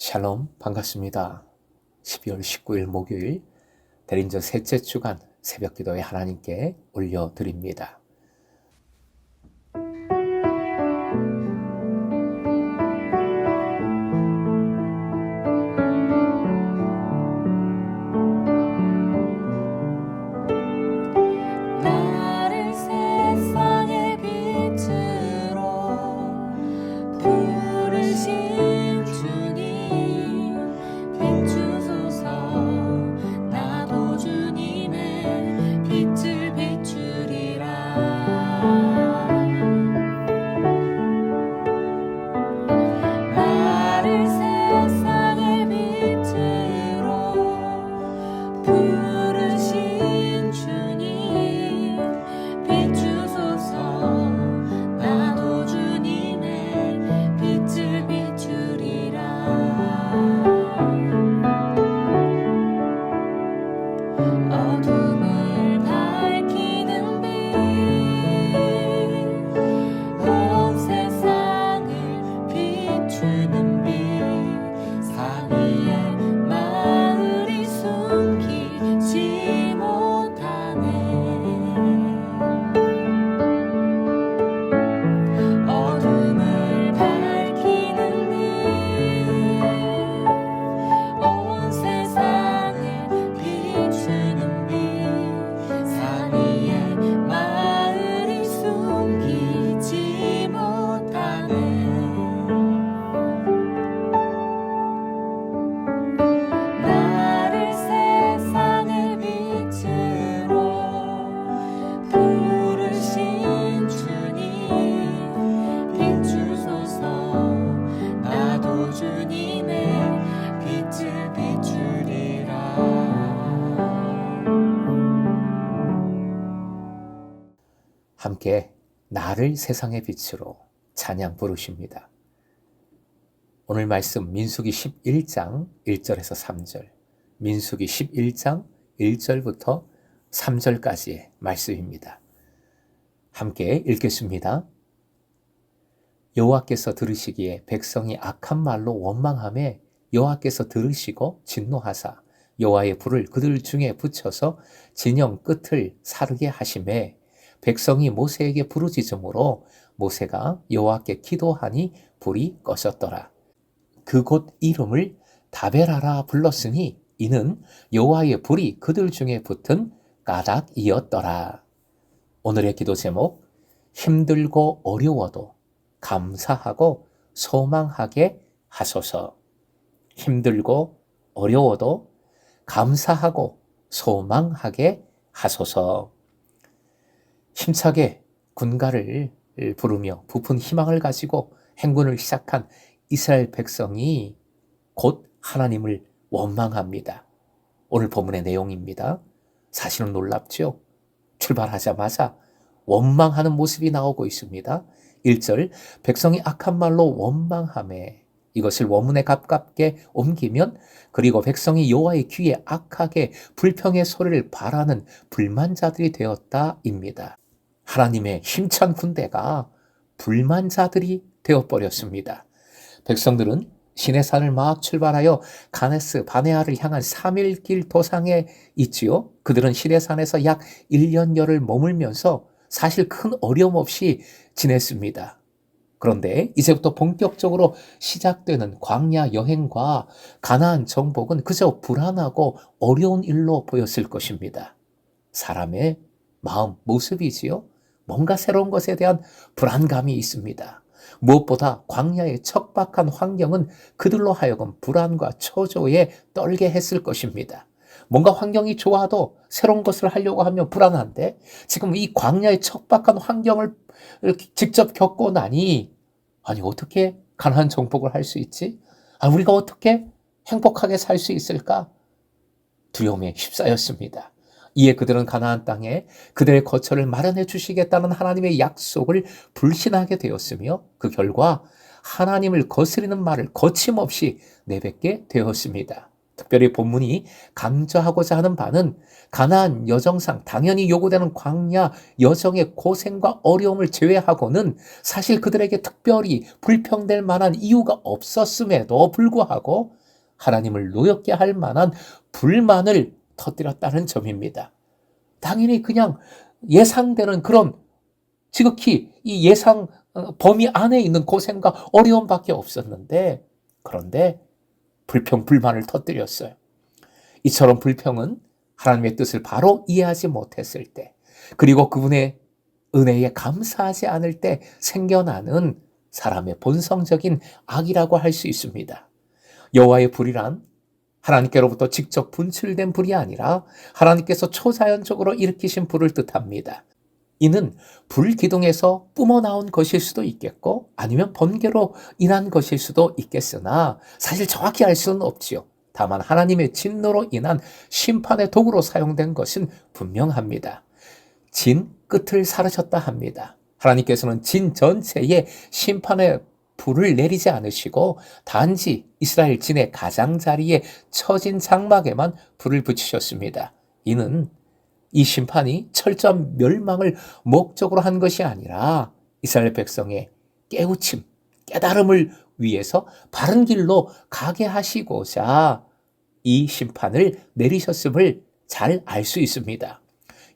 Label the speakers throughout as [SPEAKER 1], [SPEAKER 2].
[SPEAKER 1] 샬롬, 반갑습니다. 12월 19일 목요일 대린절 셋째 주간 새벽 기도에 하나님께 올려드립니다.
[SPEAKER 2] 나를 세상의 빛으로 부르신 주님 비추소서. 나도 주님의 빛을 비추리라. 나를 세상의 빛으로 부르신 주님 비추소서. 나도 주님의 빛을 비추리라. 어둠을 밝히는 빛, 온 세상을 비추는 빛, 산 위에 마을이 숨기지 못하네. 어둠을 밝히는 빛, 온 세상을 비추는 빛, 산 위에 마을이 숨기지 못하네. 나를 세상의 빛으로 부르신 주님 비추소서. 나도 주님의 빛을 비추리라.
[SPEAKER 1] 함께 나를 세상의 빛으로 찬양 부르십니다. 오늘 말씀 민수기 11장 1절에서 3절, 민수기 11장 1절부터 3절까지의 말씀입니다. 함께 읽겠습니다. 여호와께서 들으시기에 백성이 악한 말로 원망하매 여호와께서 들으시고 진노하사 여호와의 불을 그들 중에 붙여서 진영 끝을 사르게 하시매 백성이 모세에게 부르짖음으로 모세가 여호와께 기도하니 불이 꺼졌더라. 그곳 이름을 다베라라 불렀으니 이는 여호와의 불이 그들 중에 붙은 까닭이었더라. 오늘의 기도 제목, 힘들고 어려워도 감사하고 소망하게 하소서. 힘들고 어려워도 감사하고 소망하게 하소서. 힘차게 군가를 부르며 부푼 희망을 가지고 행군을 시작한 이스라엘 백성이 곧 하나님을 원망합니다. 오늘 본문의 내용입니다. 사실은 놀랍죠? 출발하자마자 원망하는 모습이 나오고 있습니다. 1절, 백성이 악한 말로 원망하매, 이것을 원문에 가깝게 옮기면 그리고 백성이 여호와의 귀에 악하게 불평의 소리를 바라는 불만자들이 되었다입니다. 하나님의 힘찬 군대가 불만자들이 되어버렸습니다. 백성들은 시내산을 막 출발하여 가데스 바네아를 향한 3일길 도상에 있지요. 그들은 시내산에서 약 1년여를 머물면서 사실 큰 어려움 없이 지냈습니다. 그런데 이제부터 본격적으로 시작되는 광야 여행과 가나안 정복은 그저 불안하고 어려운 일로 보였을 것입니다. 사람의 마음, 모습이지요. 뭔가 새로운 것에 대한 불안감이 있습니다. 무엇보다 광야의 척박한 환경은 그들로 하여금 불안과 초조에 떨게 했을 것입니다. 뭔가 환경이 좋아도 새로운 것을 하려고 하면 불안한데 지금 이 광야의 척박한 환경을 직접 겪고 나니 아니 어떻게 가나안 정복을 할 수 있지? 우리가 어떻게 행복하게 살 수 있을까? 두려움에 휩싸였습니다. 이에 그들은 가나안 땅에 그들의 거처를 마련해 주시겠다는 하나님의 약속을 불신하게 되었으며 그 결과 하나님을 거스리는 말을 거침없이 내뱉게 되었습니다. 특별히 본문이 강조하고자 하는 바는 가나안 여정상 당연히 요구되는 광야 여정의 고생과 어려움을 제외하고는 사실 그들에게 특별히 불평될 만한 이유가 없었음에도 불구하고 하나님을 노엽게 할 만한 불만을 터뜨렸다는 점입니다. 당연히 그냥 예상되는 그런 지극히 이 예상 범위 안에 있는 고생과 어려움밖에 없었는데, 그런데 불평, 불만을 터뜨렸어요. 이처럼 불평은 하나님의 뜻을 바로 이해하지 못했을 때, 그리고 그분의 은혜에 감사하지 않을 때 생겨나는 사람의 본성적인 악이라고 할 수 있습니다. 여호와의 불이란 하나님께로부터 직접 분출된 불이 아니라 하나님께서 초자연적으로 일으키신 불을 뜻합니다. 이는 불기둥에서 뿜어나온 것일 수도 있겠고 아니면 번개로 인한 것일 수도 있겠으나 사실 정확히 알 수는 없지요. 다만 하나님의 진노로 인한 심판의 도구로 사용된 것은 분명합니다. 진 끝을 사르셨다 합니다. 하나님께서는 진 전체에 심판의 불을 내리지 않으시고 단지 이스라엘 진의 가장자리에 처진 장막에만 불을 붙이셨습니다. 이는 이 심판이 철저한 멸망을 목적으로 한 것이 아니라 이스라엘 백성의 깨우침, 깨달음을 위해서 바른 길로 가게 하시고자 이 심판을 내리셨음을 잘 알 수 있습니다.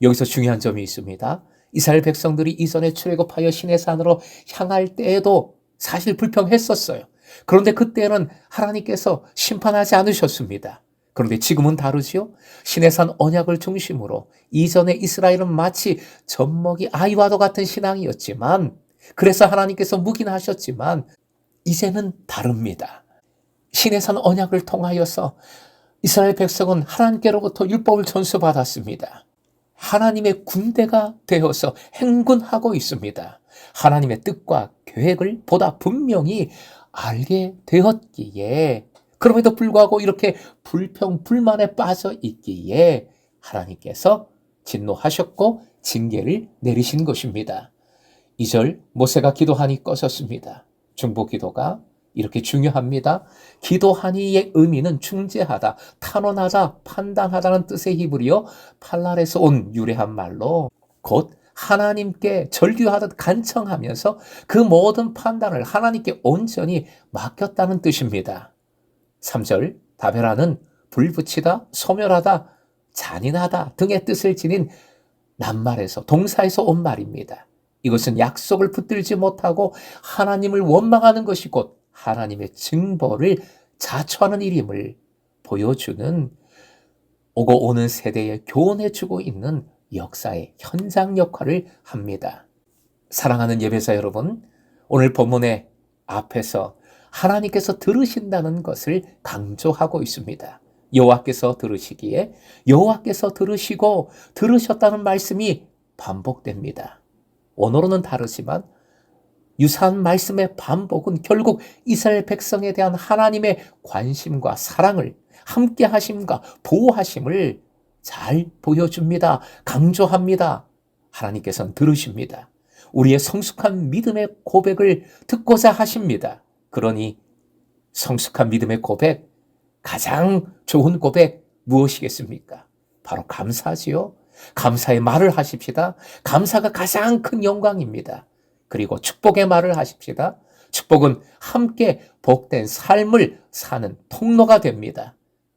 [SPEAKER 1] 여기서 중요한 점이 있습니다. 이스라엘 백성들이 이전에 출애굽하여 시내산으로 향할 때에도 사실 불평했었어요. 그런데 그때는 하나님께서 심판하지 않으셨습니다. 그런데 지금은 다르지요? 시내산 언약을 중심으로 이전에 이스라엘은 마치 젖먹이 아이와도 같은 신앙이었지만, 그래서 하나님께서 묵인하셨지만 이제는 다릅니다. 시내산 언약을 통하여서 이스라엘 백성은 하나님께로부터 율법을 전수받았습니다. 하나님의 군대가 되어서 행군하고 있습니다. 하나님의 뜻과 계획을 보다 분명히 알게 되었기에, 그럼에도 불구하고 이렇게 불평, 불만에 빠져 있기에 하나님께서 진노하셨고 징계를 내리신 것입니다. 2절 모세가 기도하니 꺼졌습니다. 중보 기도가 이렇게 중요합니다. 기도하니의 의미는 중재하다, 탄원하다, 판단하다는 뜻의 히브리어 팔랄에서 온 유래한 말로 곧 하나님께 절규하듯 간청하면서 그 모든 판단을 하나님께 온전히 맡겼다는 뜻입니다. 3절 다베라는 불붙이다, 소멸하다, 잔인하다 등의 뜻을 지닌 낱말에서 동사에서 온 말입니다. 이것은 약속을 붙들지 못하고 하나님을 원망하는 것이 곧 하나님의 징벌을 자초하는 일임을 보여주는 오고 오는 세대에 교훈해주고 있는 역사의 현장 역할을 합니다. 사랑하는 예배자 여러분, 오늘 본문의 앞에서 하나님께서 들으신다는 것을 강조하고 있습니다. 여호와께서 들으시기에 여호와께서 들으시고 들으셨다는 말씀이 반복됩니다. 원어로는 다르지만 유사한 말씀의 반복은 결국 이스라엘 백성에 대한 하나님의 관심과 사랑을, 함께 하심과 보호하심을 잘 보여줍니다. 강조합니다. 하나님께서는 들으십니다. 우리의 성숙한 믿음의 고백을 듣고자 하십니다. 그러니 성숙한 믿음의 고백, 가장 좋은 고백 무엇이겠습니까? 바로 감사지요. 감사의 말을 하십시다. 감사가 가장 큰 영광입니다. 그리고 축복의 말을 하십시다. 축복은 함께 복된 삶을 사는 통로가 됩니다.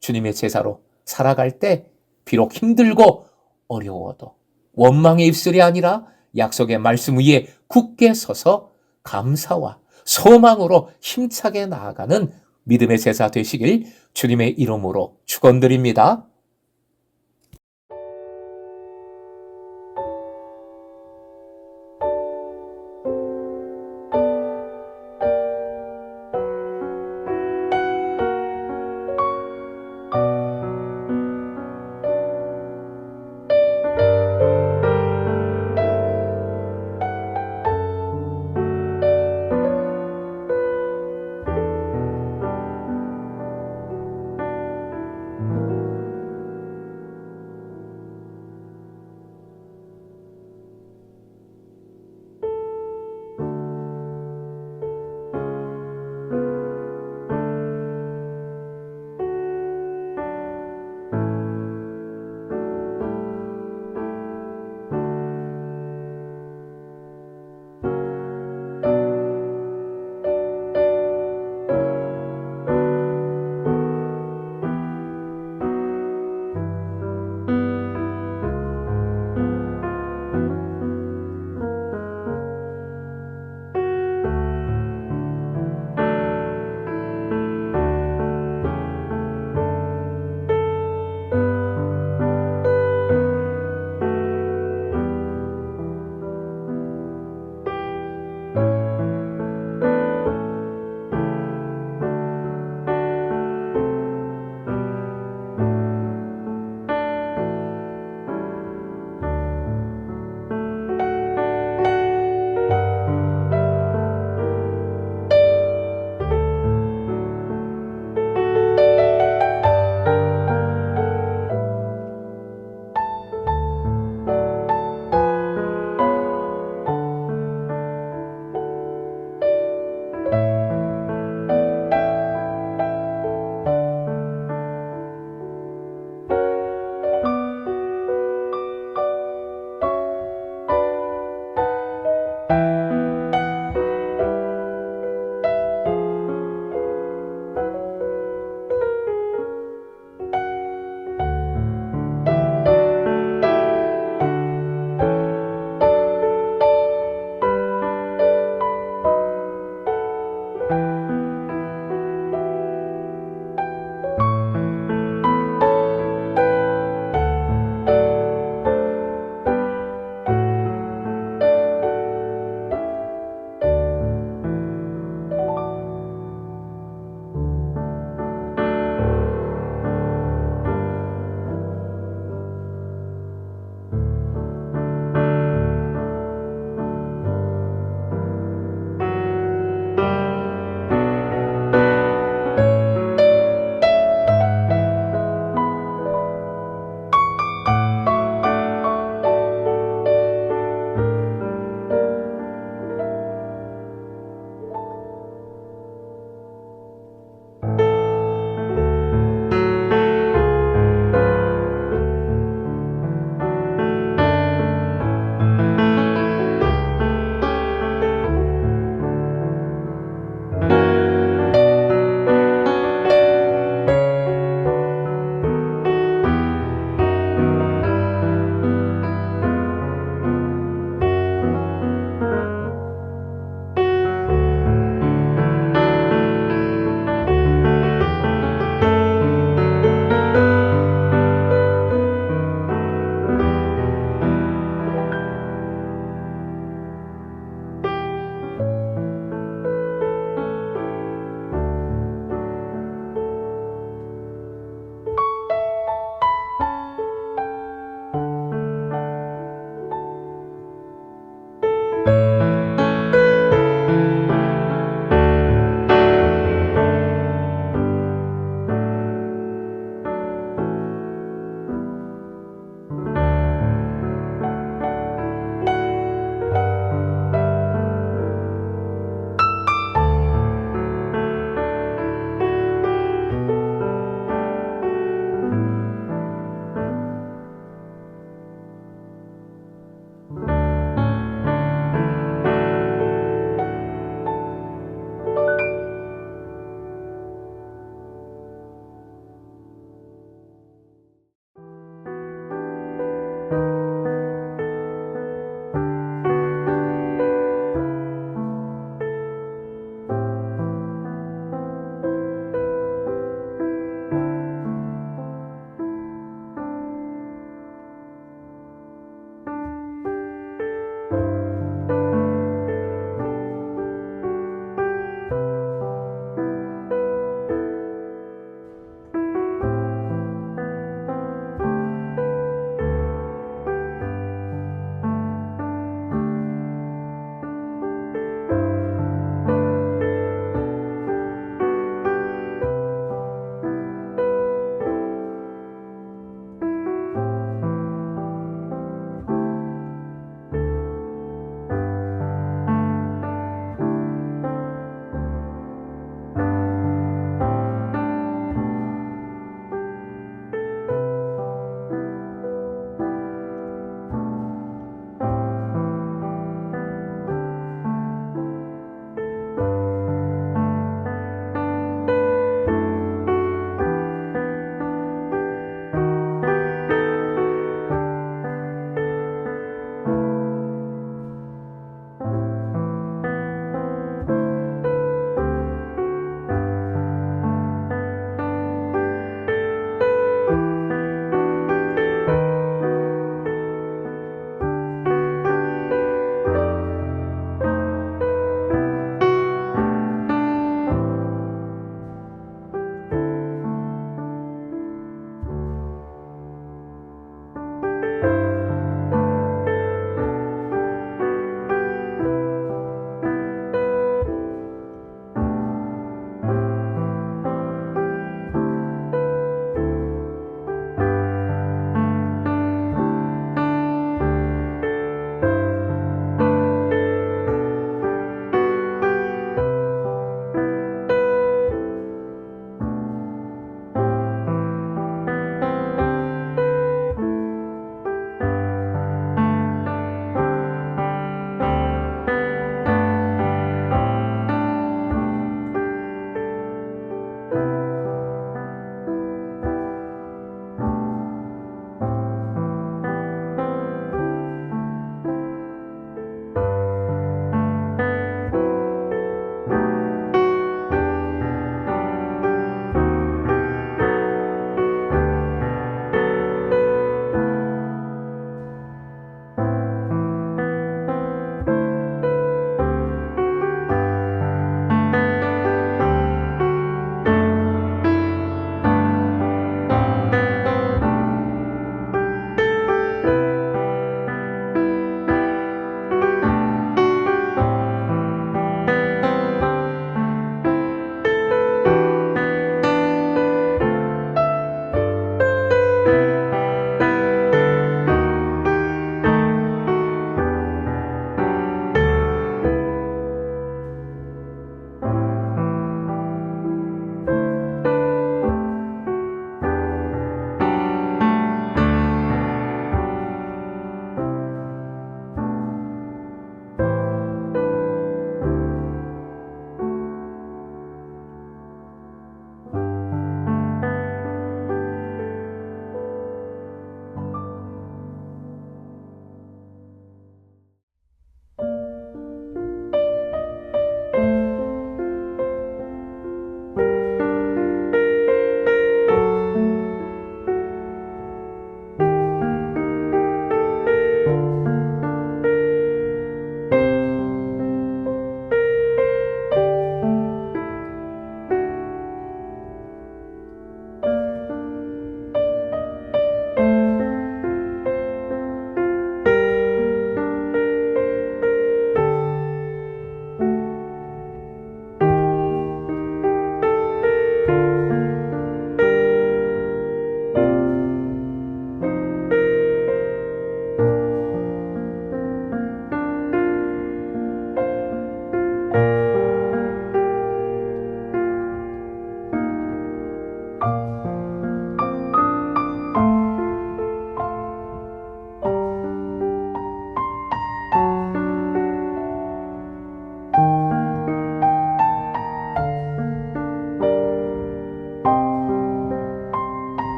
[SPEAKER 1] 주님의 제자로 살아갈 때 비록 힘들고 어려워도 원망의 입술이 아니라 약속의 말씀 위에 굳게 서서 감사와 소망으로 힘차게 나아가는 믿음의 제자 되시길 주님의 이름으로 축원드립니다.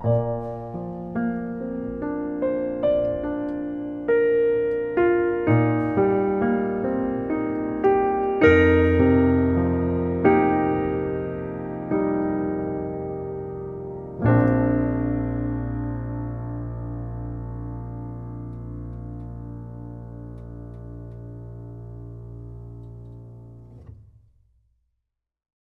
[SPEAKER 2] 주님